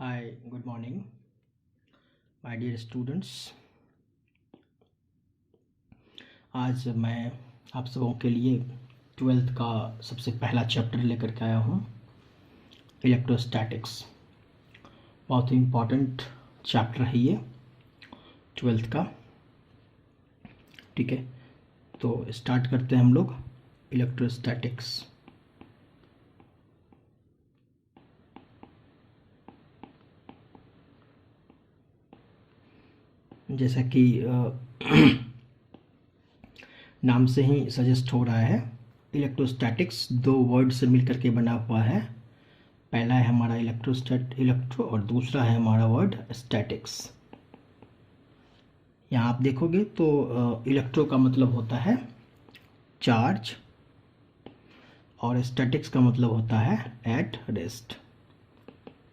Hi, good morning, my dear students. आज मैं आप सबों के लिए 12th का सबसे पहला चैप्टर लेकर के आया हूँ, इलेक्ट्रोस्टैटिक्स। बहुत ही इम्पोर्टेंट चैप्टर है ये 12th का। ठीक है, तो स्टार्ट करते हैं हम लोग इलेक्ट्रोस्टैटिक्स। जैसा कि नाम से ही सजेस्ट हो रहा है, इलेक्ट्रोस्टैटिक्स दो वर्ड से मिलकर के बना हुआ है। पहला है हमारा इलेक्ट्रो और दूसरा है हमारा वर्ड स्टैटिक्स। यहाँ आप देखोगे तो इलेक्ट्रो का मतलब होता है चार्ज और स्टैटिक्स का मतलब होता है एट रेस्ट।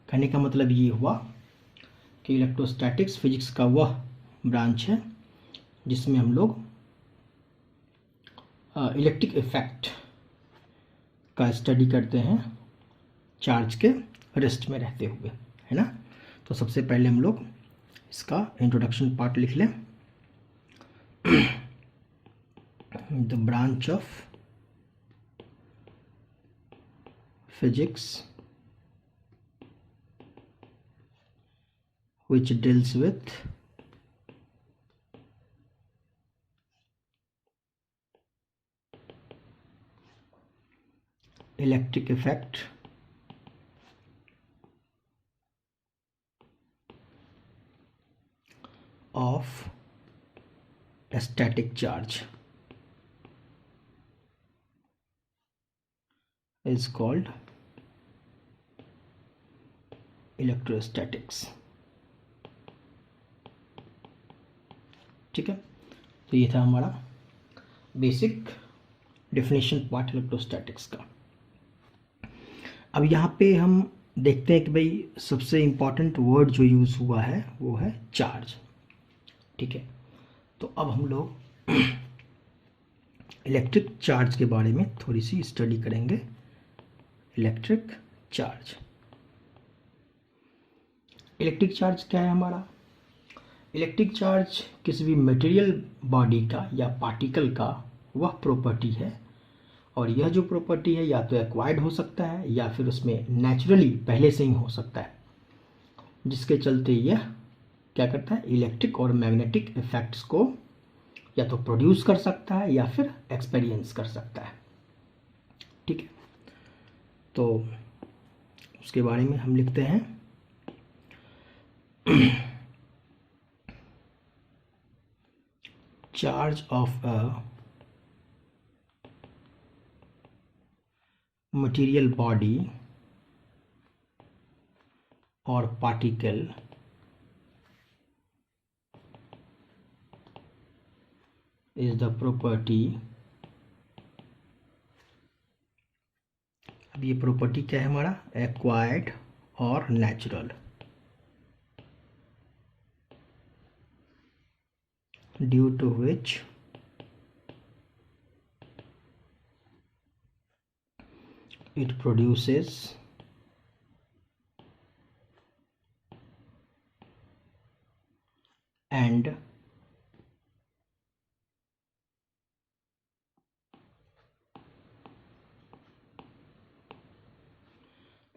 कहने का मतलब ये हुआ कि इलेक्ट्रोस्टैटिक्स फिजिक्स का वह ब्रांच है जिसमें हम लोग इलेक्ट्रिक इफेक्ट का स्टडी करते हैं चार्ज के रेस्ट में रहते हुए, है ना। तो सबसे पहले हम लोग इसका इंट्रोडक्शन पार्ट लिख लें। The branch of physics which deals with electric effect of a static charge is called electrostatics। ठीक है, तो ये था हमारा बेसिक डेफिनेशन पार्ट इलेक्ट्रोस्टैटिक्स का। अब यहाँ पे हम देखते हैं कि भाई सबसे इम्पॉर्टेंट वर्ड जो यूज़ हुआ है वो है चार्ज। ठीक है, तो अब हम लोग इलेक्ट्रिक चार्ज के बारे में थोड़ी सी स्टडी करेंगे। इलेक्ट्रिक चार्ज, इलेक्ट्रिक चार्ज क्या है हमारा? इलेक्ट्रिक चार्ज किसी भी मटेरियल बॉडी का या पार्टिकल का वह प्रॉपर्टी है, और यह जो प्रॉपर्टी है या तो एक्वायर्ड हो सकता है या फिर उसमें नेचुरली पहले से ही हो सकता है, जिसके चलते यह क्या करता है, इलेक्ट्रिक और मैग्नेटिक इफेक्ट्स को या तो प्रोड्यूस कर सकता है या फिर एक्सपीरियंस कर सकता है। ठीक है, तो उसके बारे में हम लिखते हैं charge of a material body or particle is the property। अब ये प्रॉपर्टी क्या है हमारा? एक्वायर्ड और natural, due to which it produces and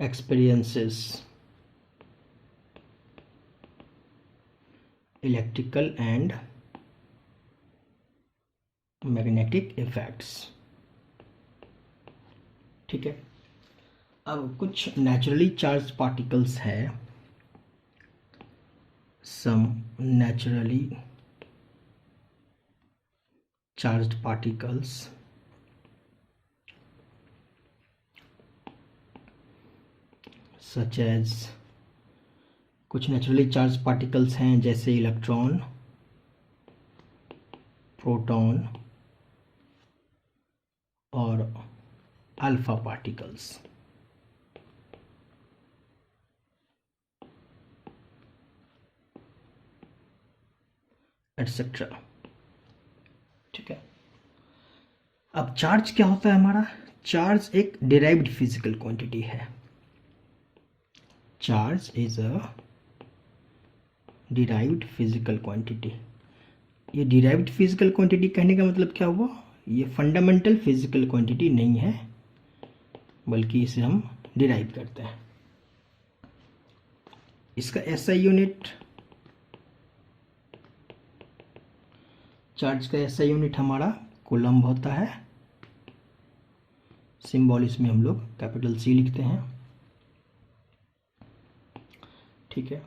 experiences electrical and magnetic effects। ठीक है, अब कुछ नेचुरली चार्ज पार्टिकल्स हैं, some naturally charged particles such as, कुछ नेचुरली चार्ज पार्टिकल्स हैं जैसे इलेक्ट्रॉन, प्रोटॉन और अल्फा पार्टिकल्स। एटसेट्रा। ठीक है, अब चार्ज क्या होता है हमारा? चार्ज एक डिराइव्ड फिजिकल क्वांटिटी है। Charge is a derived physical quantity. ये डिराइव्ड फिजिकल क्वांटिटी कहने का मतलब क्या हुआ, ये फंडामेंटल फिजिकल क्वांटिटी नहीं है, बल्कि इसे हम डिराइव करते हैं। इसका एसआई यूनिट, चार्ज का एसआई यूनिट हमारा कूलम्ब होता है। सिंबल इसमें हम लोग कैपिटल सी लिखते हैं, ठीक है।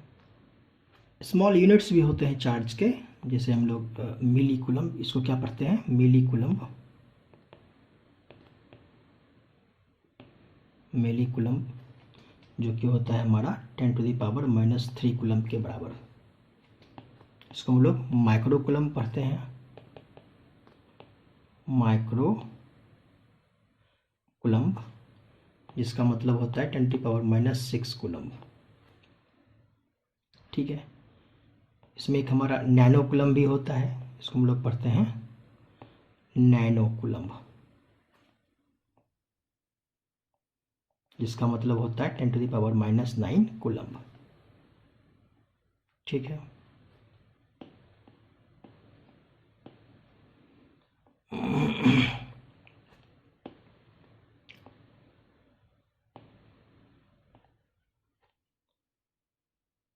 स्मॉल यूनिट्स भी होते हैं चार्ज के, जैसे हम लोग मिली कूलम्ब, इसको क्या पढ़ते हैं, मिली कूलम्ब। मिली कूलम्ब जो कि होता है हमारा 10⁻³ कूलम्ब के बराबर। इसको हम लोग माइक्रो कूलम्ब पढ़ते हैं, माइक्रो कूलम्ब, जिसका मतलब होता है 10⁻⁻6 कूलम्ब, ठीक है। इसमें एक हमारा नैनो कूलम्ब भी होता है, इसको हम लोग पढ़ते हैं नैनो कूलम्ब, जिसका मतलब होता है 10⁻⁹ कूलम्ब, ठीक है।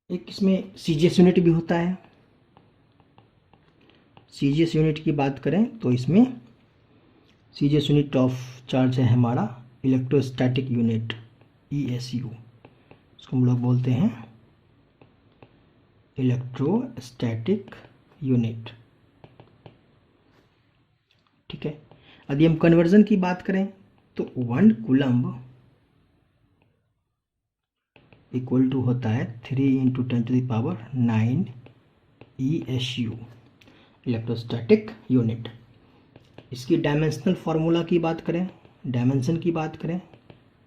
एक इसमें सीजीएस यूनिट भी होता है। सीजीएस यूनिट की बात करें तो इसमें सीजीएस यूनिट ऑफ चार्ज है हमारा इलेक्ट्रोस्टैटिक यूनिट, ESU। इसको हम लोग बोलते हैं इलेक्ट्रोस्टैटिक यूनिट, ठीक है। यदि हम कन्वर्जन की बात करें तो 1 कूलम्ब इक्वल टू होता है 3 × 10⁹ ESU, इलेक्ट्रोस्टैटिक यूनिट। इसकी डायमेंशनल फार्मूला की बात करें, डायमेंशन की बात करें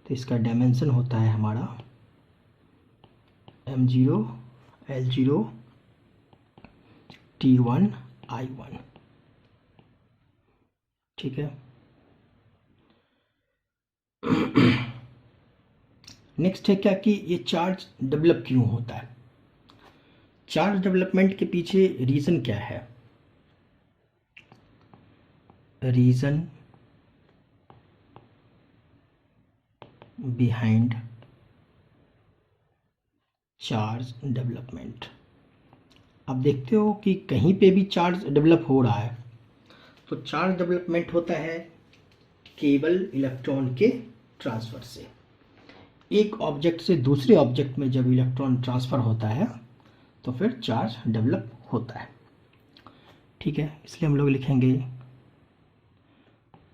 तो इसका डायमेंशन होता है हमारा m0 l0 t1 i1, ठीक है। नेक्स्ट है क्या कि ये चार्ज डेवलप क्यों होता है। चार्ज डेवलपमेंट के पीछे रीज़न क्या है, रीज़न बिहाइंड चार्ज डेवलपमेंट। आप देखते हो कि कहीं पे भी चार्ज डेवलप हो रहा है तो चार्ज डेवलपमेंट होता है केवल इलेक्ट्रॉन के ट्रांसफ़र से। एक ऑब्जेक्ट से दूसरे ऑब्जेक्ट में जब इलेक्ट्रॉन ट्रांसफ़र होता है तो फिर चार्ज डेवलप होता है, ठीक है। इसलिए हम लोग लिखेंगे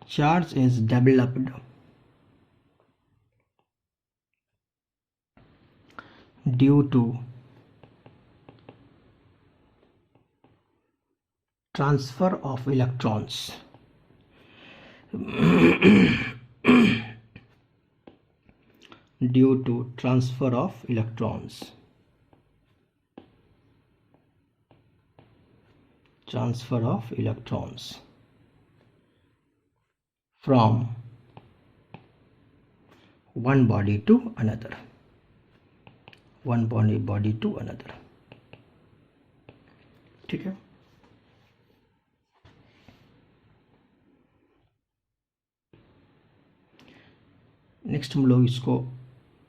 charge is developed due to transfer of electrons due to transfer of electrons, transfer of electrons from one body to another, one body to another, ठीक है। नेक्स्ट हम लोग इसको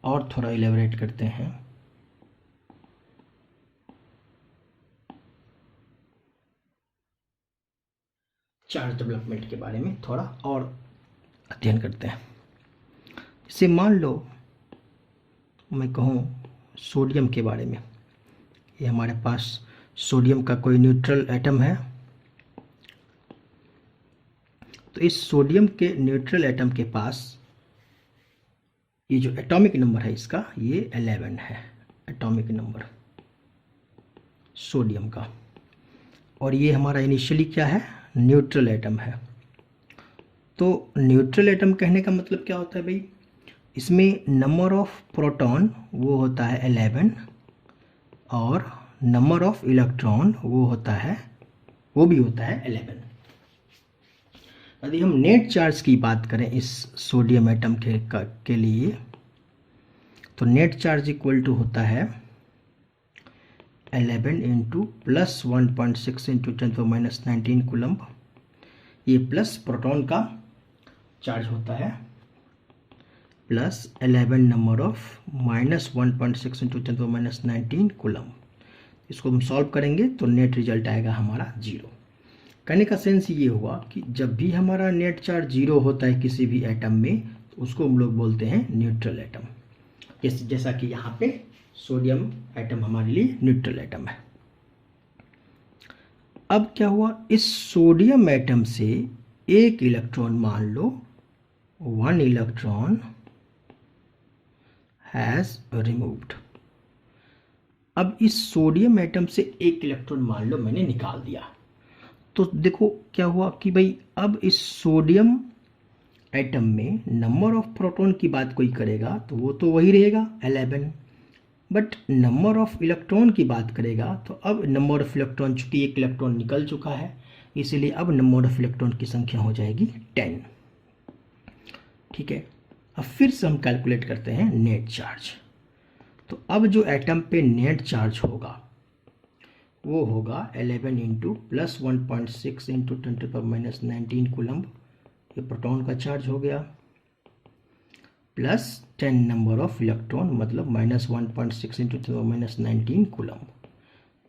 और थोड़ा इलेबरेट करते हैं। चार्ज डेवलपमेंट के बारे में थोड़ा और अध्ययन करते हैं। जैसे मान लो मैं कहूँ सोडियम के बारे में, ये हमारे पास सोडियम का कोई न्यूट्रल एटम है, तो इस सोडियम के न्यूट्रल एटम के पास ये जो एटॉमिक नंबर है इसका, ये 11 है एटॉमिक नंबर सोडियम का, और ये हमारा इनिशियली क्या है, न्यूट्रल एटम है। तो न्यूट्रल एटम कहने का मतलब क्या होता है भाई, इसमें नंबर ऑफ प्रोटॉन वो होता है 11 और नंबर ऑफ इलेक्ट्रॉन वो होता है, वो भी होता है 11। यदि हम नेट चार्ज की बात करें इस सोडियम एटम के लिए, तो नेट चार्ज इक्वल टू होता है 11 इंटू प्लस 1.6 इंटू 10⁻⁹ कूलम्ब। ये प्लस प्रोटॉन का चार्ज होता है plus 11 number of minus 1.6 into 10⁻⁹ coulomb. इसको हम सॉल्व करेंगे तो नेट रिजल्ट आएगा हमारा 0। कहने का सेंस ये हुआ कि जब भी हमारा नेट चार्ज 0 होता है किसी भी एटम में, तो उसको हम लोग बोलते हैं न्यूट्रल एटम। जैसा कि यहाँ पे सोडियम एटम हमारे लिए न्यूट्रल एटम है। अब क्या हुआ, इस सोडियम एटम से एक इलेक्ट्रॉन, मान लो 1 इलेक्ट्रॉन हैज रिमूव्ड। अब इस सोडियम एटम से एक इलेक्ट्रॉन मान लो मैंने निकाल दिया, तो देखो क्या हुआ कि भाई अब इस सोडियम एटम में नंबर ऑफ प्रोटॉन की बात कोई करेगा तो वो तो वही रहेगा 11, बट नंबर ऑफ इलेक्ट्रॉन की बात करेगा तो अब नंबर ऑफ इलेक्ट्रॉन, चूंकि एक इलेक्ट्रॉन निकल चुका है इसीलिए अब नंबर ऑफ इलेक्ट्रॉन की संख्या हो जाएगी 10। ठीक है, अब फिर से हम कैलकुलेट करते हैं नेट चार्ज। तो अब जो एटम पे नेट चार्ज होगा वो होगा 11 इंटू प्लस 1.6 इंटू 10⁻⁹ कूलम्ब, ये प्रोटॉन का चार्ज हो गया, प्लस 10 नंबर ऑफ इलेक्ट्रॉन मतलब माइनस 1.6 इंटू 10⁻⁹ कूलम्ब।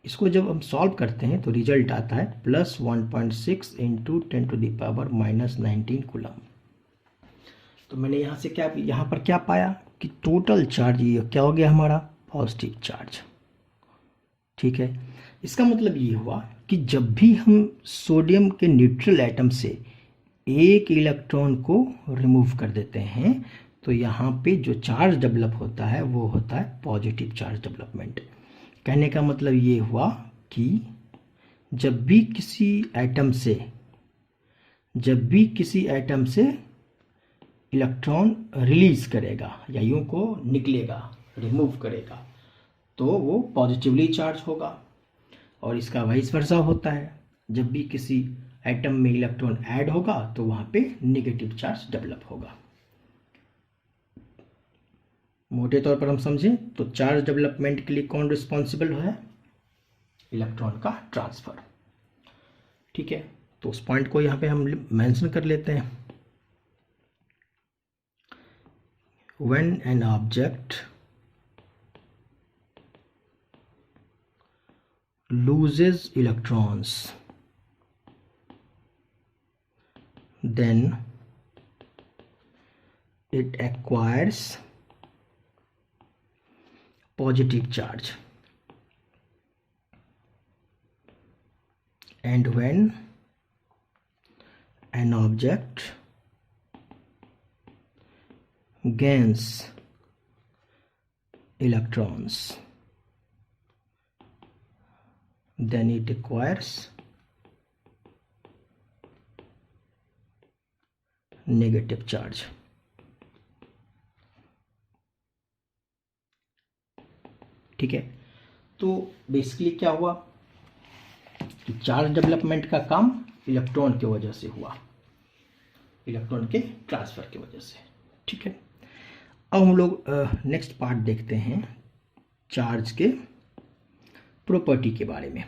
इसको जब हम सॉल्व करते हैं तो रिजल्ट आता है प्लस 1.6 इंटू 10⁻⁻⁹ कूलम्ब। तो मैंने यहाँ पर क्या पाया कि टोटल चार्ज ये क्या हो गया हमारा पॉजिटिव चार्ज। ठीक है, इसका मतलब ये हुआ कि जब भी हम सोडियम के न्यूट्रल एटम से एक इलेक्ट्रॉन को रिमूव कर देते हैं तो यहाँ पे जो चार्ज डेवलप होता है वो होता है पॉजिटिव चार्ज डेवलपमेंट। कहने का मतलब ये हुआ कि जब भी किसी एटम से इलेक्ट्रॉन रिलीज करेगा या यूं को निकलेगा, रिमूव करेगा, तो वो पॉजिटिवली चार्ज होगा, और इसका वाइस वर्सा होता है, जब भी किसी एटम में इलेक्ट्रॉन ऐड होगा तो वहां पे नेगेटिव चार्ज डेवलप होगा। मोटे तौर पर हम समझें तो चार्ज डेवलपमेंट के लिए कौन रिस्पॉन्सिबल है, इलेक्ट्रॉन का ट्रांसफर। ठीक है, तो उस पॉइंट को यहाँ पे हम मेंशन कर लेते हैं। When an object loses electrons, then it acquires positive charge, and when an object gains electrons, then it acquires negative charge। ठीक है, तो बेसिकली क्या हुआ कि चार्ज डेवलपमेंट का काम इलेक्ट्रॉन की वजह से हुआ, इलेक्ट्रॉन के ट्रांसफर की वजह से। ठीक है, अब हम लोग नेक्स्ट पार्ट देखते हैं चार्ज के प्रॉपर्टी के बारे में।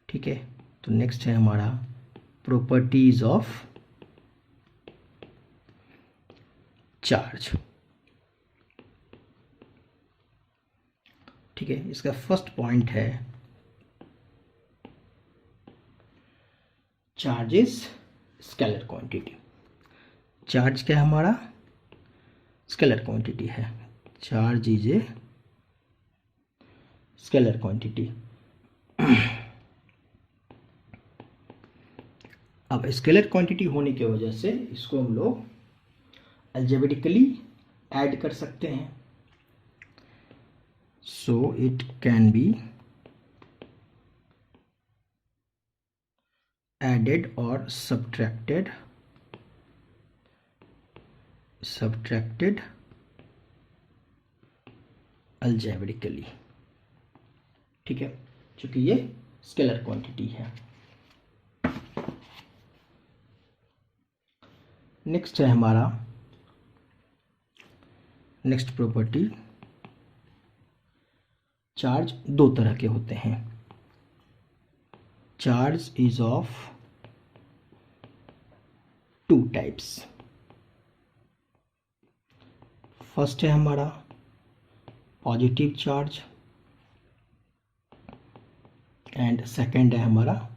ठीक है, तो नेक्स्ट है हमारा प्रॉपर्टीज ऑफ चार्ज। ठीक है, इसका फर्स्ट पॉइंट है charge is scalar quantity. Charge क्या है हमारा, स्केलर क्वांटिटी है। Charge is a scalar quantity. अब स्केलर क्वांटिटी होने की वजह से इसको हम लोग अलजेब्रिकली ऐड कर सकते हैं। So it can be added or subtracted algebraically। ठीक है, क्योंकि ये स्केलर क्वांटिटी है। नेक्स्ट है हमारा नेक्स्ट प्रॉपर्टी, चार्ज दो तरह के होते हैं। Charge is of two types. First है हमारा पॉजिटिव चार्ज एंड सेकंड है हमारा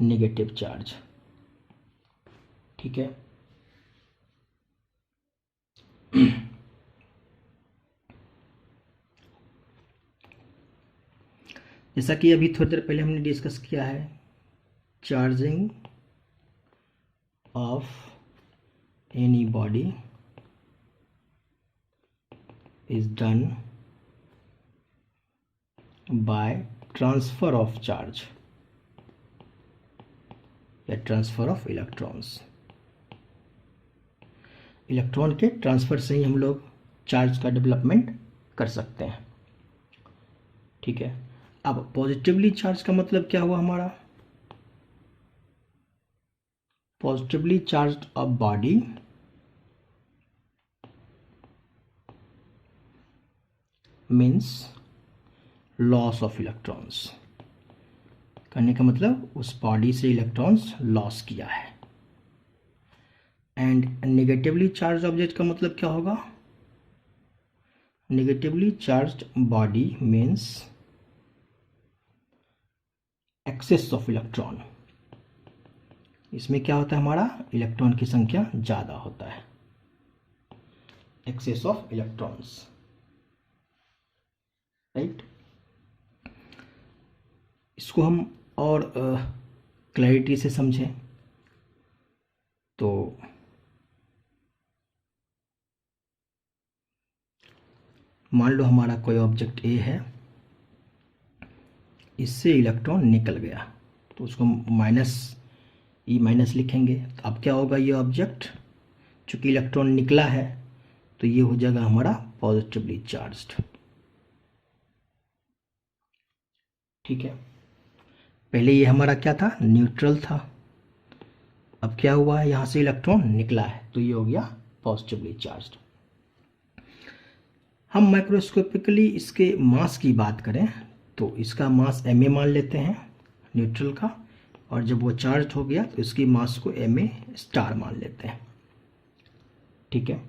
नेगेटिव चार्ज। ठीक है, जैसा कि अभी थोड़ी देर पहले हमने डिस्कस किया है, charging of any body is done by transfer of charge या ट्रांसफर ऑफ इलेक्ट्रॉन्स। इलेक्ट्रॉन के ट्रांसफर से ही हम लोग चार्ज का डेवलपमेंट कर सकते हैं। ठीक है, अब पॉजिटिवली चार्ज का मतलब क्या हुआ हमारा? Positively charged a body means loss of electrons. करने का मतलब उस बॉडी से इलेक्ट्रॉन्स लॉस किया है। एंड नेगेटिवली चार्ज ऑब्जेक्ट का मतलब क्या होगा? Negatively charged body means excess of electron. इसमें क्या होता है हमारा? इलेक्ट्रॉन की संख्या ज़्यादा होता है, एक्सेस ऑफ इलेक्ट्रॉन्स, राइट। इसको हम और क्लैरिटी से समझें तो मान लो हमारा कोई ऑब्जेक्ट ए है, इससे इलेक्ट्रॉन निकल गया तो उसको माइनस लिखेंगे। तो अब क्या होगा? ये ऑब्जेक्ट चूंकि इलेक्ट्रॉन निकला है तो ये हो जाएगा हमारा पॉजिटिवली चार्ज्ड। ठीक है, पहले ये हमारा क्या था? न्यूट्रल था। अब क्या हुआ है? यहाँ से इलेक्ट्रॉन निकला है तो ये हो गया पॉजिटिवली चार्ज्ड। हम माइक्रोस्कोपिकली इसके मास की बात करें तो इसका मास ma मान लेते हैं न्यूट्रल का, और जब वो चार्ज हो गया तो इसकी मास को ma स्टार मान लेते हैं। ठीक है,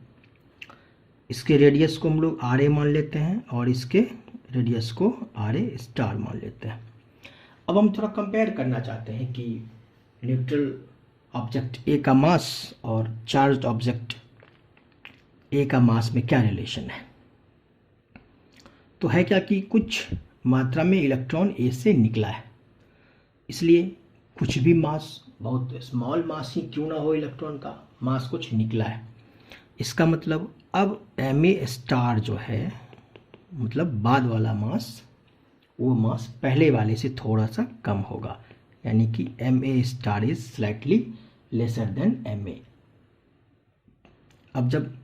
इसके रेडियस को हम लोग ra मान लेते हैं और इसके रेडियस को ra स्टार मान लेते हैं। अब हम थोड़ा कंपेयर करना चाहते हैं कि न्यूट्रल ऑब्जेक्ट ए का मास और चार्ज्ड ऑब्जेक्ट ए का मास में क्या रिलेशन है। तो है क्या कि कुछ मात्रा में इलेक्ट्रॉन ए से निकला है, इसलिए कुछ भी मास, बहुत स्मॉल मास ही क्यों ना हो, इलेक्ट्रॉन का मास कुछ निकला है। इसका मतलब अब ma स्टार जो है, मतलब बाद वाला मास, वो मास पहले वाले से थोड़ा सा कम होगा, यानी कि ma star is slightly lesser than ma। अब जब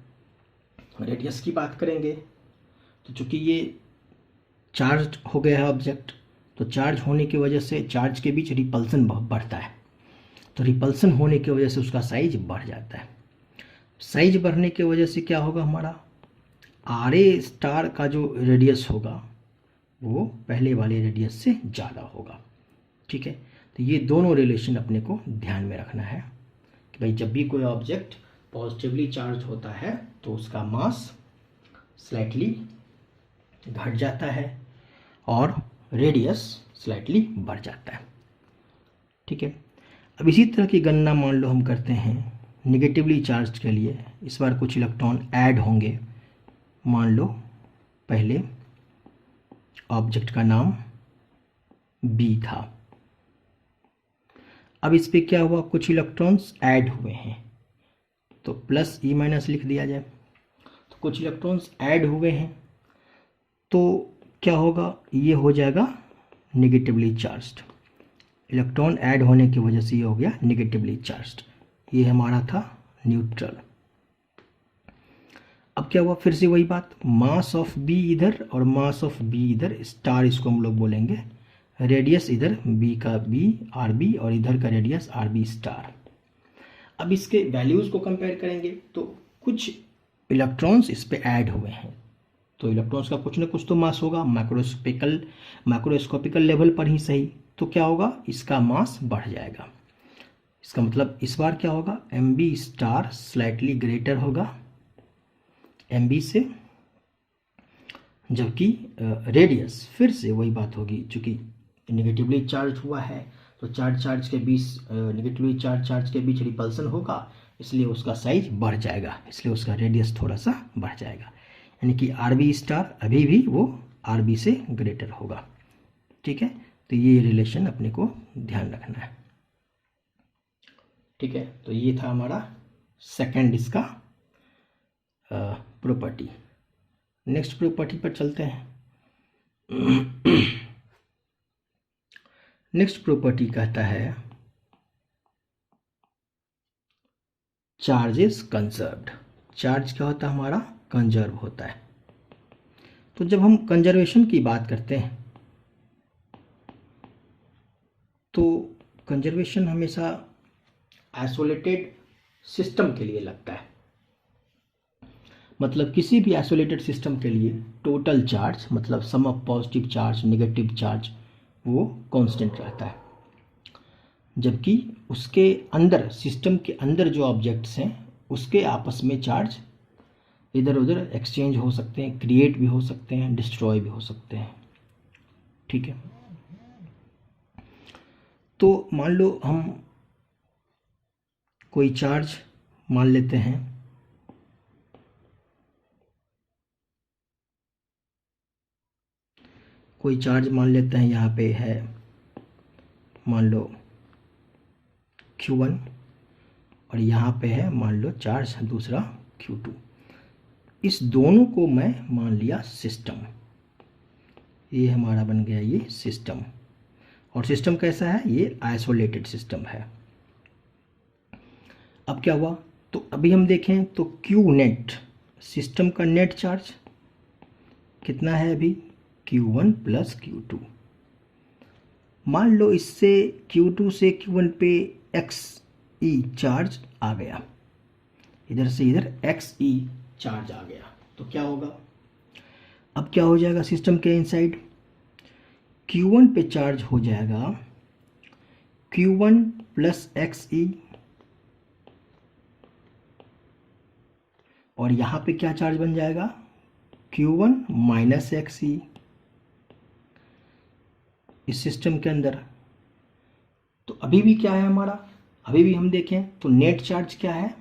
रेडियस की बात करेंगे तो चूंकि ये चार्ज हो गया है ऑब्जेक्ट, तो चार्ज होने की वजह से चार्ज के बीच रिपल्सन बढ़ता है, तो रिपल्सन होने की वजह से उसका साइज बढ़ जाता है। साइज बढ़ने की वजह से क्या होगा? हमारा ra स्टार का जो रेडियस होगा वो पहले वाले रेडियस से ज़्यादा होगा। ठीक है, तो ये दोनों रिलेशन अपने को ध्यान में रखना है कि भाई जब भी कोई ऑब्जेक्ट पॉजिटिवली चार्ज होता है तो उसका मास स्लाइटली घट जाता है और रेडियस स्लाइटली बढ़ जाता है। ठीक है, अब इसी तरह की गणना मान लो हम करते हैं निगेटिवली चार्ज के लिए। इस बार कुछ इलेक्ट्रॉन ऐड होंगे। मान लो पहले ऑब्जेक्ट का नाम बी था, अब इस पे क्या हुआ? कुछ इलेक्ट्रॉन्स ऐड हुए हैं तो प्लस ई माइनस लिख दिया जाए। तो कुछ इलेक्ट्रॉन्स ऐड हुए हैं तो क्या होगा? ये हो जाएगा नेगेटिवली चार्ज्ड। इलेक्ट्रॉन ऐड होने की वजह से ये हो गया नेगेटिवली चार्ज्ड। ये हमारा था न्यूट्रल। अब क्या हुआ? फिर से वही बात, मास ऑफ बी इधर और मास ऑफ बी इधर, स्टार इसको हम लोग बोलेंगे। रेडियस इधर बी का बी आर बी और इधर का रेडियस आर बी स्टार। अब इसके वैल्यूज़ को कंपेयर करेंगे तो कुछ इलेक्ट्रॉन्स इस पे ऐड हुए हैं, तो इलेक्ट्रॉन्स का कुछ ना कुछ तो मास होगा, माइक्रोस्कोपिकल लेवल पर ही सही। तो क्या होगा, इसका मास बढ़ जाएगा। इसका मतलब इस बार क्या होगा, M B star slightly greater होगा एम बी से, जबकि रेडियस फिर से वही बात होगी, चूंकि निगेटिवली चार्ज हुआ है तो चार्ज के बीच निगेटिवली चार्ज के बीच रिपल्सन होगा, इसलिए उसका साइज बढ़ जाएगा, इसलिए उसका रेडियस थोड़ा सा बढ़ जाएगा। यानी कि आर बी स्टार अभी भी वो आर बी से ग्रेटर होगा। ठीक है, तो ये रिलेशन अपने को ध्यान रखना है। ठीक है, तो ये था हमारा सेकंड इसका प्रॉपर्टी। नेक्स्ट प्रॉपर्टी पर चलते हैं। नेक्स्ट प्रॉपर्टी कहता है चार्ज इज कंजर्व्ड। चार्ज क्या होता है हमारा, कंजर्व होता है। तो जब हम कंजर्वेशन की बात करते हैं तो कंजर्वेशन हमेशा आइसोलेटेड सिस्टम के लिए लगता है। मतलब किसी भी आइसोलेटेड सिस्टम के लिए टोटल चार्ज, मतलब sum of positive charge negative charge, वो कांस्टेंट रहता है। जबकि उसके अंदर, सिस्टम के अंदर जो ऑब्जेक्ट्स हैं उसके आपस में चार्ज इधर उधर एक्सचेंज हो सकते हैं, क्रिएट भी हो सकते हैं, डिस्ट्रॉय भी हो सकते हैं। ठीक है, तो मान लो हम कोई चार्ज मान लेते हैं, कोई चार्ज मान लेते हैं यहाँ पे है मान लो Q1 और यहाँ पे है मान लो चार्ज दूसरा Q2। इस दोनों को मैं मान लिया सिस्टम, ये हमारा बन गया ये सिस्टम। और सिस्टम कैसा है, ये आइसोलेटेड सिस्टम है। अब क्या हुआ, तो अभी हम देखें तो Q नेट, सिस्टम का नेट चार्ज कितना है अभी, Q1 प्लस Q2। मान लो इससे Q2 से Q1 पे XE चार्ज आ गया, इधर से इधर XE चार्ज आ गया, तो क्या होगा, अब क्या हो जाएगा सिस्टम के इनसाइड, Q1 पे चार्ज हो जाएगा Q1 प्लस XE, और यहाँ पे क्या चार्ज बन जाएगा, Q1 माइनस XE इस सिस्टम के अंदर। तो अभी भी क्या है हमारा, अभी भी हम देखें तो नेट चार्ज क्या है,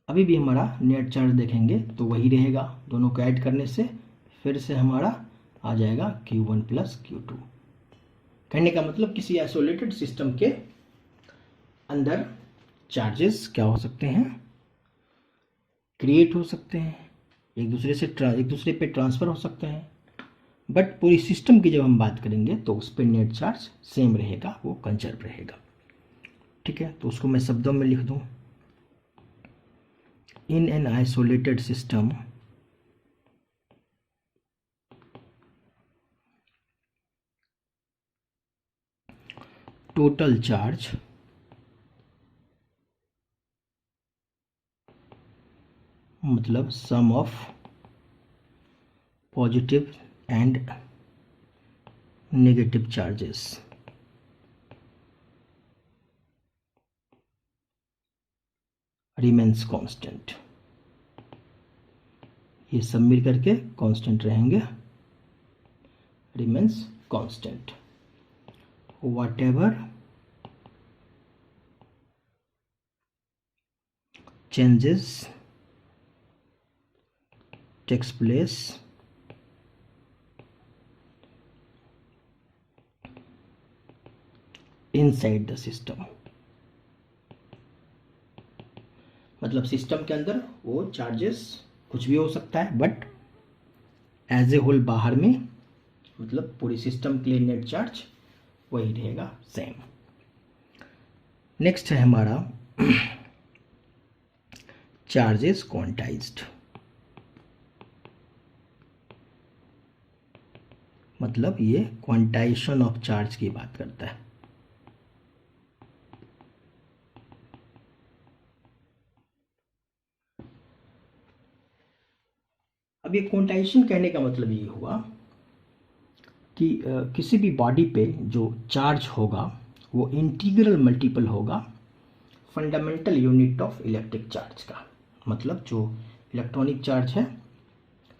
अभी भी हमारा नेट चार्ज देखेंगे तो वही रहेगा, दोनों को ऐड करने से फिर से हमारा आ जाएगा Q1 प्लस Q2। कहने का मतलब किसी आइसोलेटेड सिस्टम के अंदर चार्जेस क्या हो सकते हैं, क्रिएट हो सकते हैं, एक दूसरे पे ट्रांसफ़र हो सकते हैं, बट पूरी सिस्टम की जब हम बात करेंगे तो उस पर नेट चार्ज सेम रहेगा, वो कंजर्व रहेगा। ठीक है, तो उसको मैं शब्दों में लिख दूं, in an isolated system total charge मतलब sum of positive and negative charges remains constant. ये सब मिल करके कांस्टेंट रहेंगे, remains constant. whatever changes takes place inside the system, मतलब सिस्टम के अंदर वो चार्जेस कुछ भी हो सकता है, बट एज ए होल बाहर में, मतलब पूरी सिस्टम के लिए नेट चार्ज वही रहेगा सेम। नेक्स्ट है हमारा चार्ज इज क्वांटाइज्ड, मतलब ये क्वांटाइजेशन ऑफ चार्ज की बात करता है। अब ये क्वांटाइजेशन कहने का मतलब ये हुआ कि किसी भी बॉडी पे जो चार्ज होगा वो इंटीग्रल मल्टीपल होगा fundamental unit of electric charge का। मतलब जो इलेक्ट्रॉनिक चार्ज है,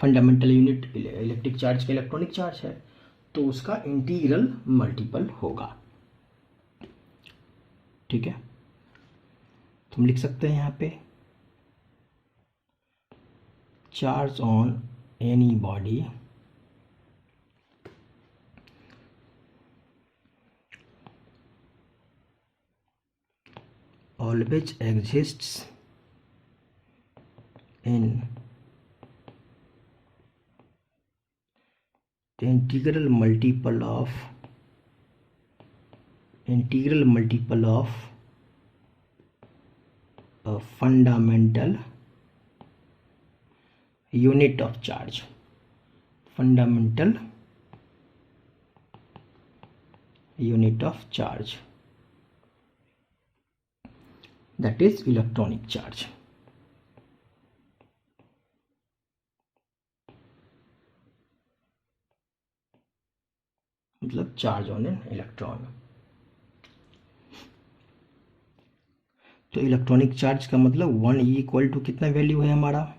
फंडामेंटल यूनिट इलेक्ट्रिक चार्ज का इलेक्ट्रॉनिक चार्ज है, तो उसका इंटीग्रल मल्टीपल होगा। ठीक है, तो हम लिख सकते हैं यहाँ पे charge on any body always exists in integral multiple of a fundamental unit of charge, fundamental unit of charge, that is electronic charge। मतलब चार्ज ऑन एन इलेक्ट्रॉन। तो इलेक्ट्रॉनिक चार्ज का मतलब 1 इक्वल टू कितना value है हमारा,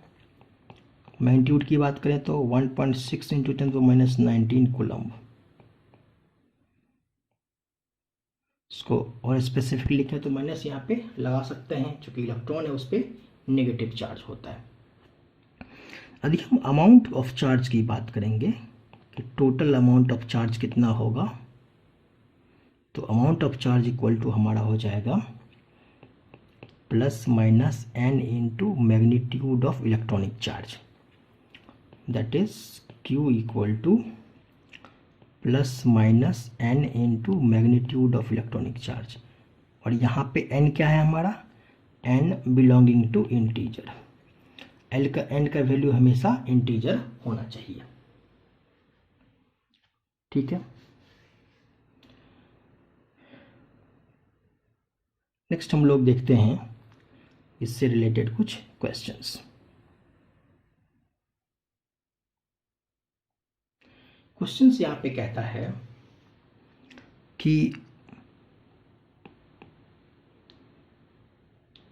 magnitude की बात करें तो 1.6 इंटू 10⁻19 कूलम्ब। इसको और स्पेसिफिकली लिखें तो माइनस यहाँ पे लगा सकते हैं, चूँकि इलेक्ट्रॉन है उस पर नेगेटिव चार्ज होता है। यदि हम अमाउंट ऑफ चार्ज की बात करेंगे कि टोटल अमाउंट ऑफ चार्ज कितना होगा, तो amount of charge equal to हमारा हो जाएगा plus minus n into magnitude of electronic charge, that is q equal to plus minus n into magnitude of electronic charge. और यहाँ पे n क्या है हमारा, n belonging to integer. n का वैल्यू हमेशा इंटीजर होना चाहिए। ठीक है, नेक्स्ट हम लोग देखते हैं इससे रिलेटेड कुछ क्वेश्चंस। क्वेश्चंस यहाँ पे कहता है कि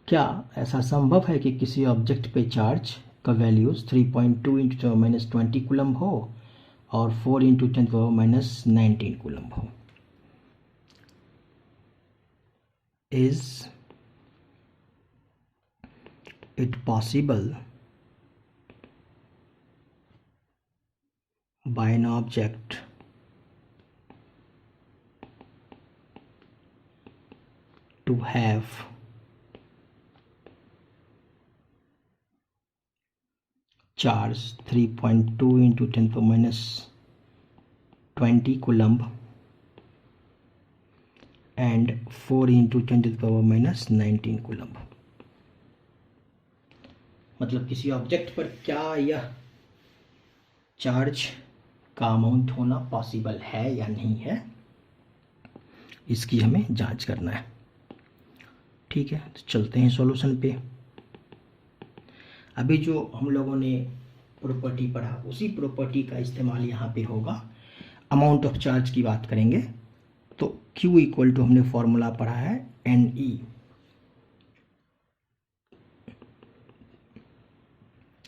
क्या ऐसा संभव है कि किसी ऑब्जेक्ट पे चार्ज का वैल्यूज 3.2 इंटू 10⁻20 कूलम्ब हो और 4 इंटू 10⁻19 कूलम्ब हो। Is it possible by an object to have charge 3.2 into 10⁻20 coulomb and 4 into 10⁻19 coulomb? मतलब किसी ऑब्जेक्ट पर क्या यह चार्ज का अमाउंट होना पॉसिबल है या नहीं है, इसकी हमें जांच करना है। ठीक है, तो चलते हैं सॉल्यूशन पे। अभी जो हम लोगों ने प्रॉपर्टी पढ़ा उसी प्रॉपर्टी का इस्तेमाल यहाँ पे होगा। अमाउंट ऑफ चार्ज की बात करेंगे तो Q इक्वल टू हमने फॉर्मूला पढ़ा है NE।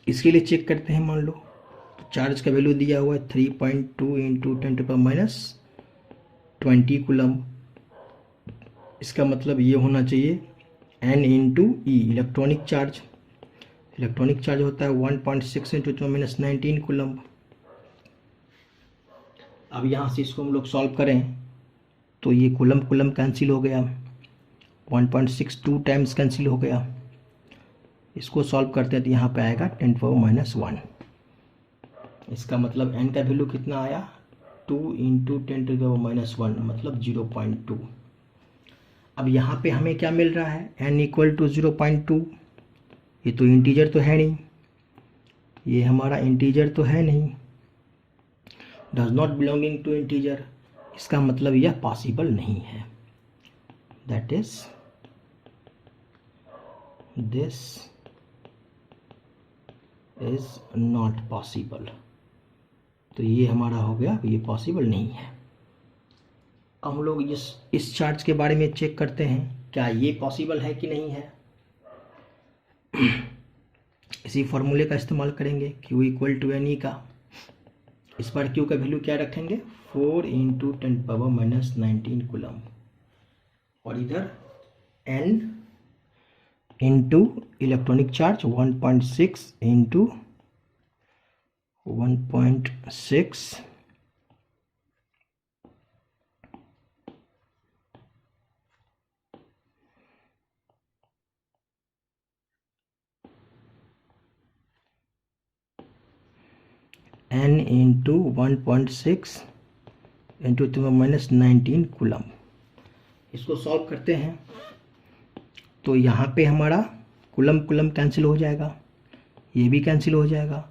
इसके लिए चेक करते हैं, मान लो तो चार्ज का वैल्यू दिया हुआ है 3.2 इंटू 10⁻20 कूलम्ब। इसका मतलब ये होना चाहिए N into E, electronic charge. Electronic charge होता है 1.6 इंटू 10⁻19 कूलम्ब। अब यहाँ से इसको हम लोग सॉल्व करें तो ये कूलम्ब कूलम्ब कैंसिल हो गया, 1.62 टाइम्स कैंसिल हो गया। इसको सॉल्व करते हैं तो यहाँ पे आएगा 10⁻1। इसका मतलब n का वैल्यू कितना आया, 2 इंटू 10⁻1 मतलब 0.2। अब यहाँ पे हमें क्या मिल रहा है, n इक्वल टू 0.2। ये तो इंटीजर तो है नहीं, ये हमारा इंटीजर तो है नहीं, does not belonging to integer. इसका मतलब यह पॉसिबल नहीं है, that is this is not possible. तो ये हमारा हो गया, ये पॉसिबल नहीं है। अब हम लोग इस चार्ज के बारे में चेक करते हैं क्या ये पॉसिबल है कि नहीं है। इसी फॉर्मूले का इस्तेमाल करेंगे, Q equal to N E का। इस पर Q का वैल्यू क्या रखेंगे, 4 इंटू 10⁻⁹ कूलम, और इधर N into electronic charge 1.6 into 1.6 N into 1.6 into 10⁻⁹ coulomb. इसको सॉल्व करते हैं तो यहाँ पे हमारा कूलम कूलम कैंसिल हो जाएगा, ये भी कैंसिल हो जाएगा।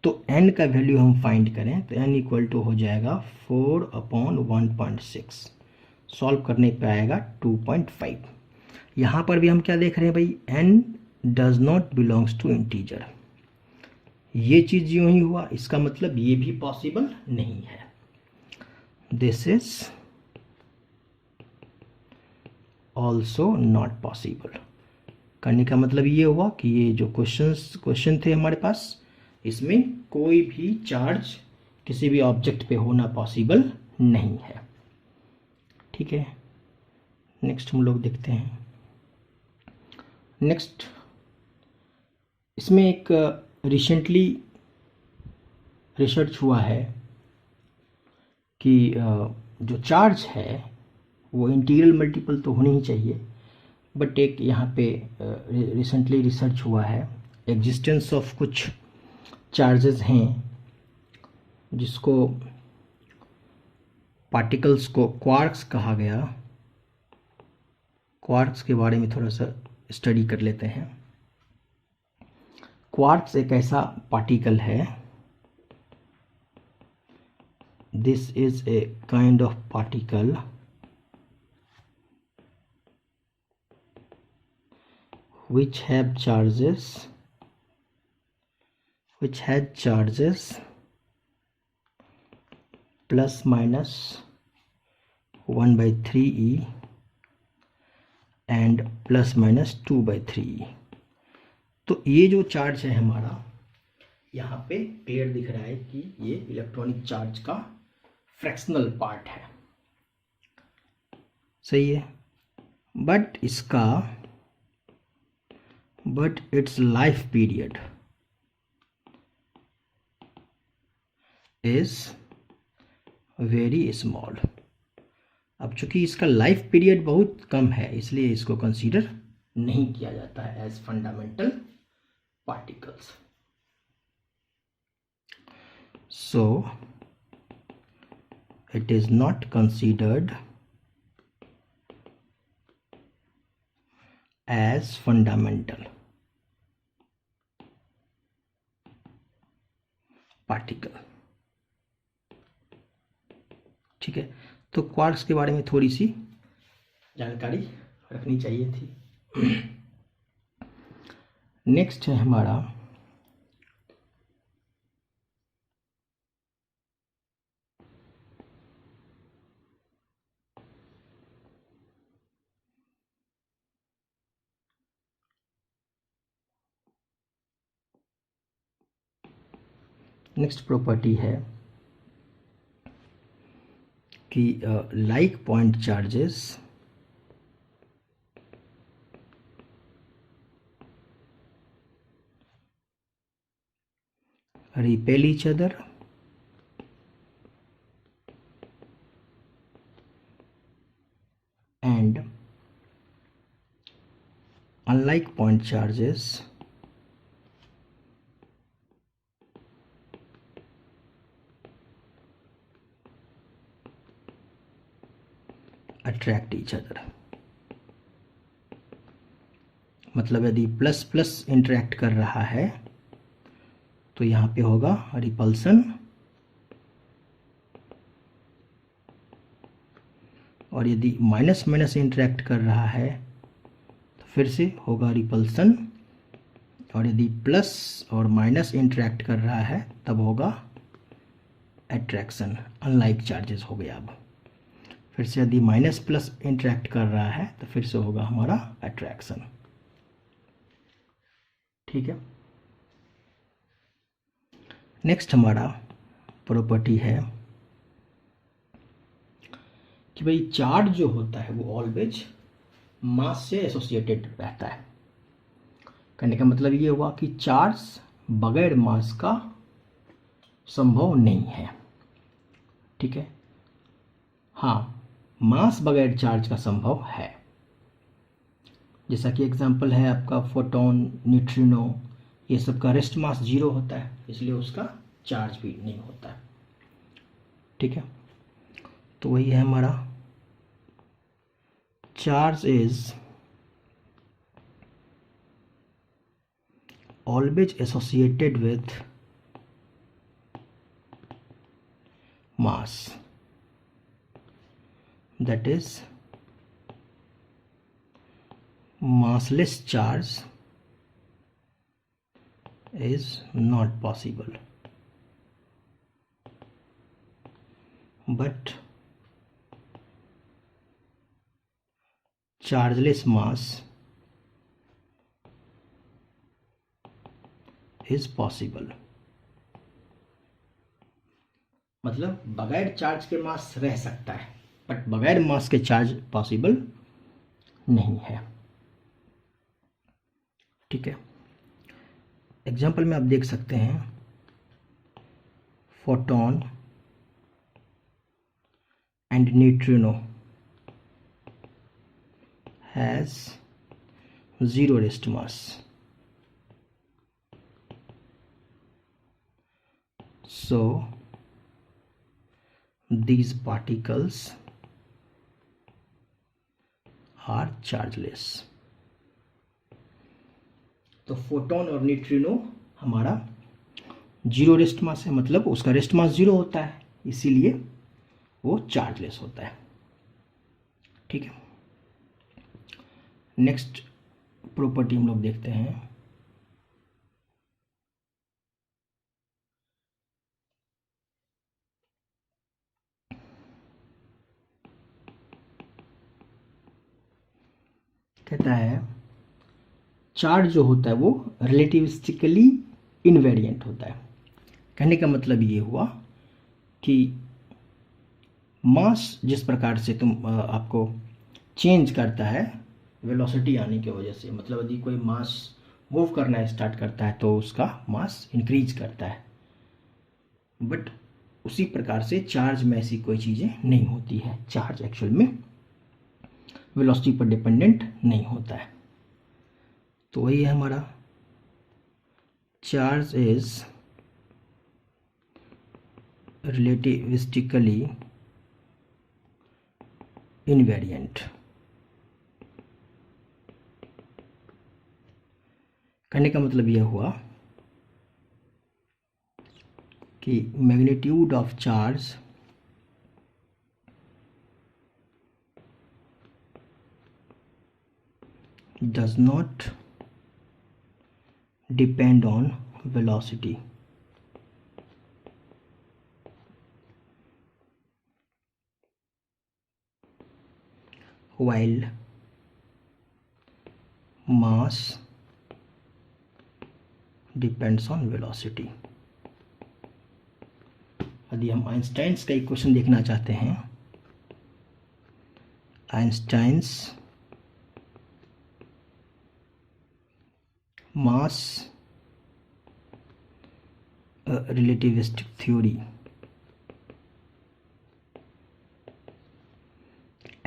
तो n का वैल्यू हम फाइंड करें तो n इक्वल टू हो जाएगा 4/1.6। सॉल्व करने पे आएगा 2.5। यहाँ पर भी हम क्या देख रहे हैं भाई, n does not belongs to integer. ये चीज़ यूँ ही हुआ, इसका मतलब ये भी पॉसिबल नहीं है। This is also not possible. करने का मतलब ये हुआ कि ये जो क्वेश्चन थे हमारे पास, इसमें कोई भी चार्ज किसी भी ऑब्जेक्ट पे होना पॉसिबल नहीं है। ठीक है, नेक्स्ट हम लोग देखते हैं। नेक्स्ट इसमें एक रिसेंटली रिसर्च हुआ है कि जो चार्ज है वो इंटीग्रल मल्टीपल तो होनी ही चाहिए, बट एक यहाँ पे रिसेंटली रिसर्च हुआ है, एग्जिस्टेंस ऑफ कुछ चार्जेस हैं जिसको पार्टिकल्स को क्वार्क्स कहा गया। क्वार्क्स के बारे में थोड़ा सा स्टडी कर लेते हैं। क्वार्क्स एक ऐसा पार्टिकल है, this is a kind of particle which had charges plus minus 1/3e and plus minus 2/3e। तो ये जो चार्ज है हमारा, यहाँ पे क्लियर दिख रहा है कि ये इलेक्ट्रॉनिक चार्ज का फ्रैक्शनल पार्ट है, सही है। But it's life period is very small. अब चूंकि इसका लाइफ पीरियड बहुत कम है, इसलिए इसको कंसीडर नहीं किया जाता है as fundamental particles. So it is not considered as fundamental particle. ठीक है, तो क्वार्क्स के बारे में थोड़ी सी जानकारी रखनी चाहिए थी। नेक्स्ट है हमारा नेक्स्ट प्रॉपर्टी है कि like point charges repel each other and unlike point charges attract each other। मतलब यदि प्लस प्लस इंटरेक्ट कर रहा है तो यहाँ पे होगा रिपल्सन, और यदि माइनस माइनस इंटरेक्ट कर रहा है तो फिर से होगा रिपल्सन और यदि प्लस और माइनस इंटरेक्ट कर रहा है तब होगा अट्रैक्शन, अनलाइक चार्जेस हो गया। अब फिर से यदि माइनस प्लस इंटरेक्ट कर रहा है तो फिर से होगा हमारा अट्रैक्शन। ठीक है। नेक्स्ट हमारा प्रॉपर्टी है कि भाई चार्ज जो होता है वो ऑलवेज मास से एसोसिएटेड रहता है। कहने का मतलब ये हुआ कि चार्ज बगैर मास का संभव नहीं है। ठीक है। हाँ, मास बगैर चार्ज का संभव है। जैसा कि एग्जांपल है आपका फोटोन, न्यूट्रिनो, ये सब का रेस्ट मास 0 होता है, इसलिए उसका चार्ज भी नहीं होता है। ठीक है। तो वही है हमारा charge is always associated with mass, that is massless charge is not possible, but chargeless mass is possible। मतलब बगैर चार्ज के मास रह सकता है, बट बगैर मास के चार्ज पॉसिबल नहीं है। ठीक है। एग्जाम्पल में आप देख सकते हैं photon and neutrino has 0 rest mass, so these particles are chargeless। तो फोटोन और न्यूट्रिनो हमारा 0 रेस्ट मास है, मतलब उसका रेस्ट मास 0 होता है, इसीलिए वो चार्जलेस होता है। ठीक है। नेक्स्ट प्रॉपर्टी हम लोग देखते हैं कहता है चार्ज जो होता है वो रिलेटिविस्टिकली इनवेरिएंट होता है। कहने का मतलब ये हुआ कि मास जिस प्रकार से आपको चेंज करता है वेलोसिटी आने की वजह से, मतलब यदि कोई मास मूव करना स्टार्ट करता है तो उसका मास इंक्रीज करता है, बट उसी प्रकार से चार्ज में ऐसी कोई चीज़ें नहीं होती है। चार्ज एक्चुअल में वेलोसिटी पर डिपेंडेंट नहीं होता है। तो वही है हमारा चार्ज इज रिलेटिविस्टिकली इनवेरिएंट। कहने का मतलब यह हुआ कि magnitude of charge does not depend on velocity, while mass depends on velocity। यदि हम आइंस्टाइन्स का इक्वेशन देखना चाहते हैं, Einstein's mass relativistic theory,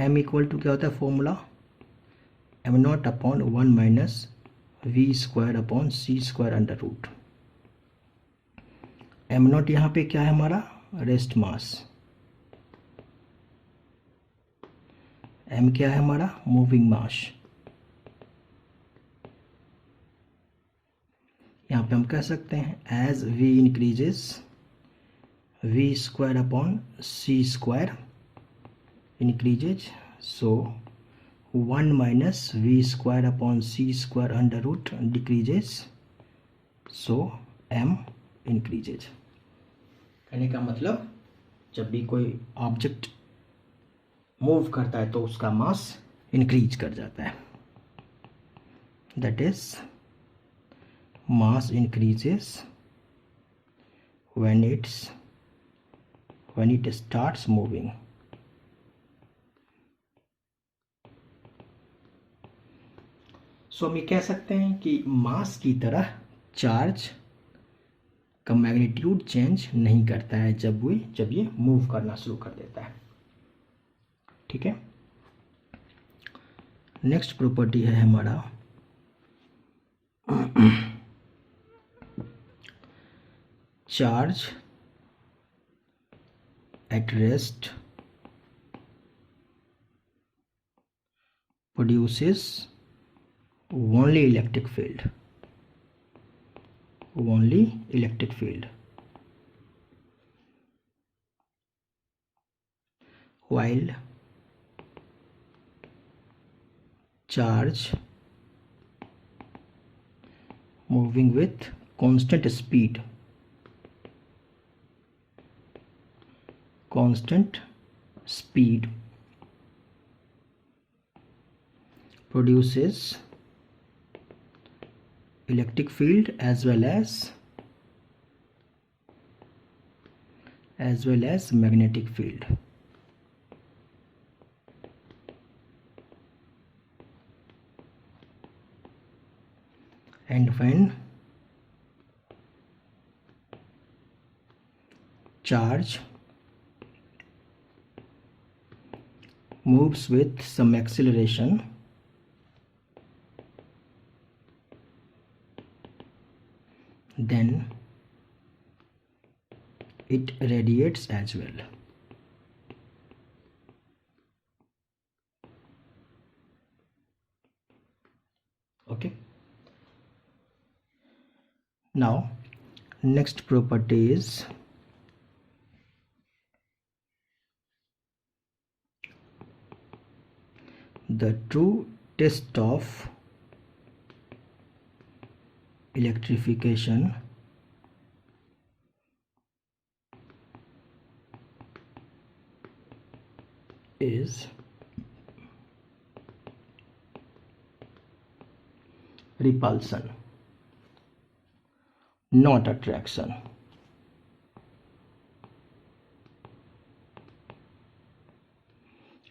m equal to क्या होता है formula, m0 upon 1 minus V square upon C square under root. m0 यहाँ पे क्या है हमारा रेस्ट मास, m क्या है हमारा मूविंग मास। यहाँ पे हम कह सकते हैं as v increases v square upon C square increases, so 1 minus V square upon C square under root decreases so m increases. कहने का मतलब जब भी कोई ऑब्जेक्ट मूव करता है तो उसका मास इंक्रीज कर जाता है, that is mass increases when it starts moving। सो हम ये कह सकते हैं कि मास की तरह चार्ज का मैग्नीट्यूड चेंज नहीं करता है जब ये मूव करना शुरू कर देता है। ठीक है, नेक्स्ट प्रॉपर्टी है हमारा charge at rest produces only electric field, while charge moving with constant speed produces electric field as well as magnetic field। And when charge moves with some acceleration, then it radiates as well। Okay, now next property is the true test of electrification is repulsion, not attraction।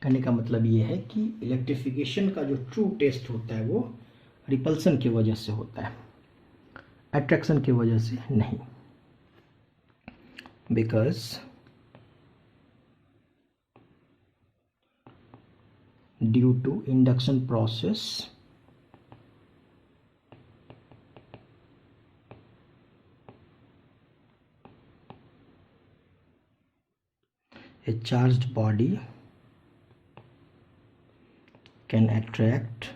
कहने का मतलब ये है कि electrification का जो true test होता है वो रिपल्सन की वजह से होता है, अट्रैक्शन की वजह से नहीं। Because due to induction process a charged body can attract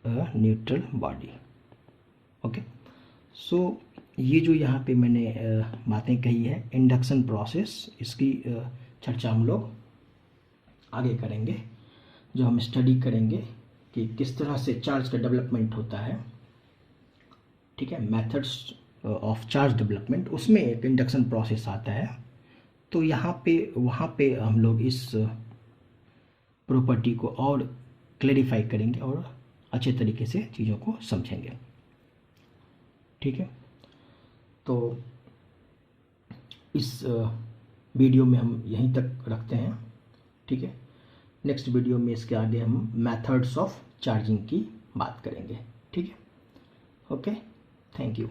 a neutral body। Okay, so ये जो यहाँ पे मैंने बातें कही है इंडक्शन प्रोसेस, इसकी चर्चा हम लोग आगे करेंगे, जो हम स्टडी करेंगे कि किस तरह से चार्ज का डेवलपमेंट होता है। ठीक है, मेथड्स ऑफ चार्ज डेवलपमेंट, उसमें एक इंडक्शन प्रोसेस आता है। तो वहाँ पे हम लोग इस प्रॉपर्टी को और क्लैरिफाई करेंगे और अच्छे तरीके से चीज़ों को समझेंगे। ठीक है, तो इस वीडियो में हम यहीं तक रखते हैं। ठीक है, नेक्स्ट वीडियो में इसके आगे हम मेथड्स ऑफ चार्जिंग की बात करेंगे। ठीक है, ओके, थैंक यू।